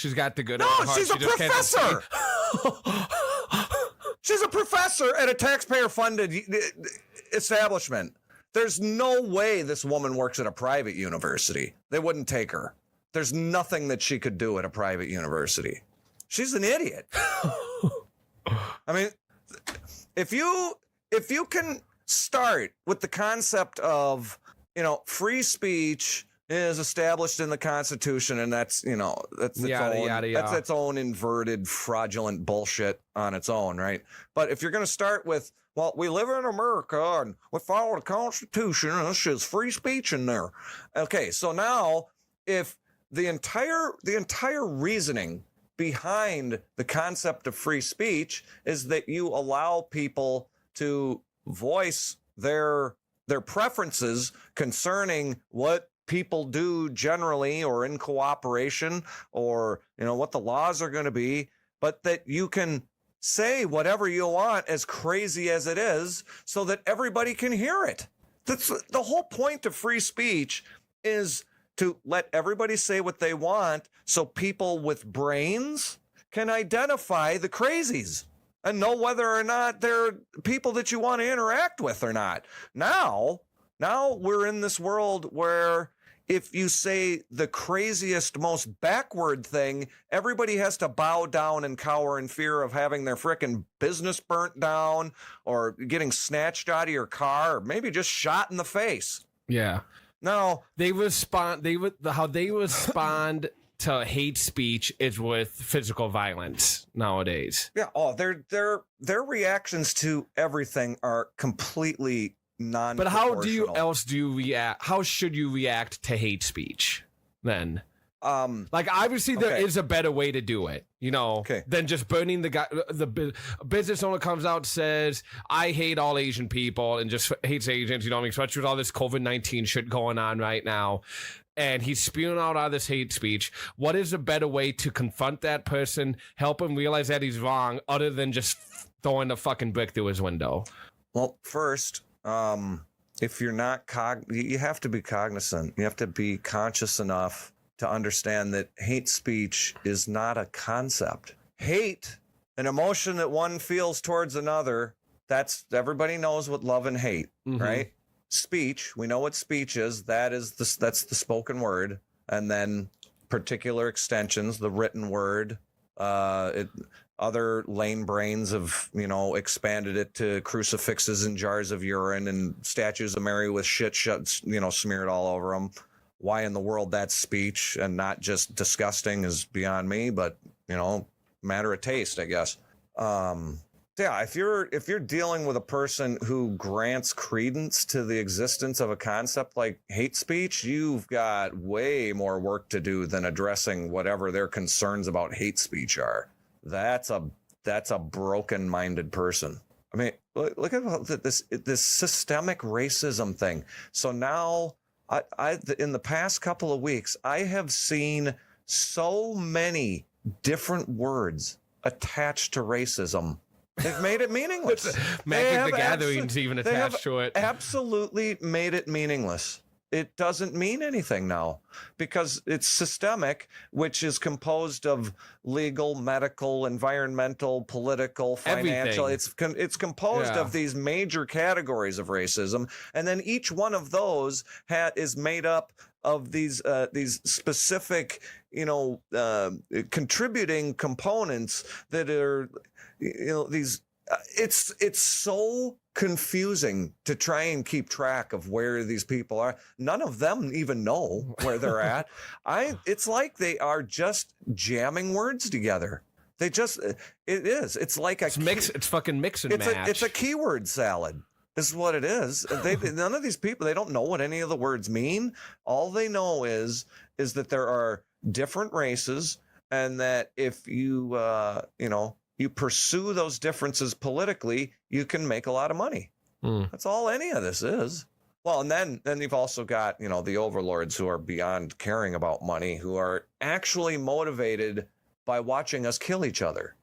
She's got the good. No, she's a professor. She's a professor at a taxpayer-funded establishment. There's no way this woman works at a private university. They wouldn't take her. There's nothing that she could do at a private university. She's an idiot. I mean, if you can start with the concept of, free speech is established in the Constitution, and that's its own inverted, fraudulent bullshit on its own, right? But if you're going to start with, well, we live in America and we follow the Constitution, and this is free speech in there. Okay, so now if the entire reasoning behind the concept of free speech is that you allow people to voice their preferences concerning what people do generally or in cooperation, or what the laws are going to be, but that you can say whatever you want, as crazy as it is, so that everybody can hear it. That's the whole point of free speech, is to let everybody say what they want so people with brains can identify the crazies and know whether or not they're people that you want to interact with or not. Now we're in this world where if you say the craziest, most backward thing, everybody has to bow down and cower in fear of having their frickin' business burnt down or getting snatched out of your car or maybe just shot in the face. Yeah. No. How they respond to hate speech is with physical violence nowadays. Yeah. Oh, their reactions to everything are completely non. But how do you react? How should you react to hate speech then? Obviously there is a better way to do it, than just burning the guy. The business owner comes out and says, I hate all Asian people, and just hates Asians, especially with all this COVID-19 shit going on right now. And he's spewing out all this hate speech. What is a better way to confront that person, help him realize that he's wrong, other than just throwing a fucking brick through his window? Well, first, if you're not you have to be cognizant. You have to be conscious enough to understand that hate speech is not a concept. Hate, an emotion that one feels towards another, everybody knows what love and hate, right? Speech, we know what speech is. That's the spoken word, and then particular extensions, the written word. Other lame brains have, expanded it to crucifixes and jars of urine and statues of Mary with shit, smeared all over them. Why in the world that's speech and not just disgusting is beyond me, but, matter of taste, I guess. If you're dealing with a person who grants credence to the existence of a concept like hate speech, you've got way more work to do than addressing whatever their concerns about hate speech are. That's a broken-minded person. I mean, look at this systemic racism thing. So now, in the past couple of weeks, I have seen so many different words attached to racism. They've made it meaningless. Magic the Gathering's even attached to it. Absolutely made it meaningless. It doesn't mean anything now because it's systemic, which is composed of legal, medical, environmental, political, financial. Everything. It's composed of these major categories of racism, and then each one of those is made up of these specific, contributing components that are, these. It's so confusing to try and keep track of where these people are. None of them even know where they're at. It's like they are just jamming words together. It's like it's fucking mix and match. It's a keyword salad. This is what it is. None of these people, they don't know what any of the words mean. All they know is that there are different races, and that if you you pursue those differences politically, you can make a lot of money. That's all any of this is. Well, and then you've also got, the overlords who are beyond caring about money, who are actually motivated by watching us kill each other.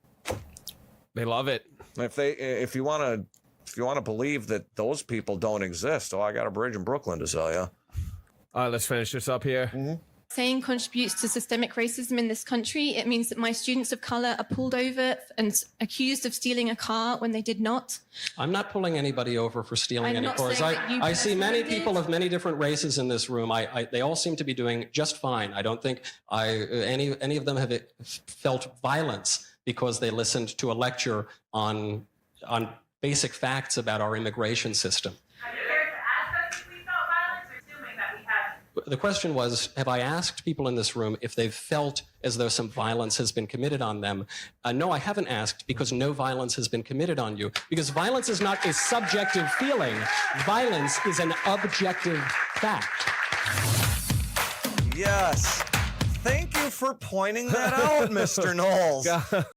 They love it. If you want to believe that those people don't exist, I got a bridge in Brooklyn to sell you. Let's finish this up here. saying contributes to systemic racism in this country. It means that my students of color are pulled over and accused of stealing a car when they did not. I'm not pulling anybody over for stealing any cars. I see many people of many different races in this room. They all seem to be doing just fine. I don't think any of them have felt violence because they listened to a lecture on basic facts about our immigration system. The question was, have I asked people in this room if they've felt as though some violence has been committed on them? No, I haven't asked, because no violence has been committed on you. Because violence is not a subjective feeling. Violence is an objective fact. Yes. Thank you for pointing that out, Mr. Knowles.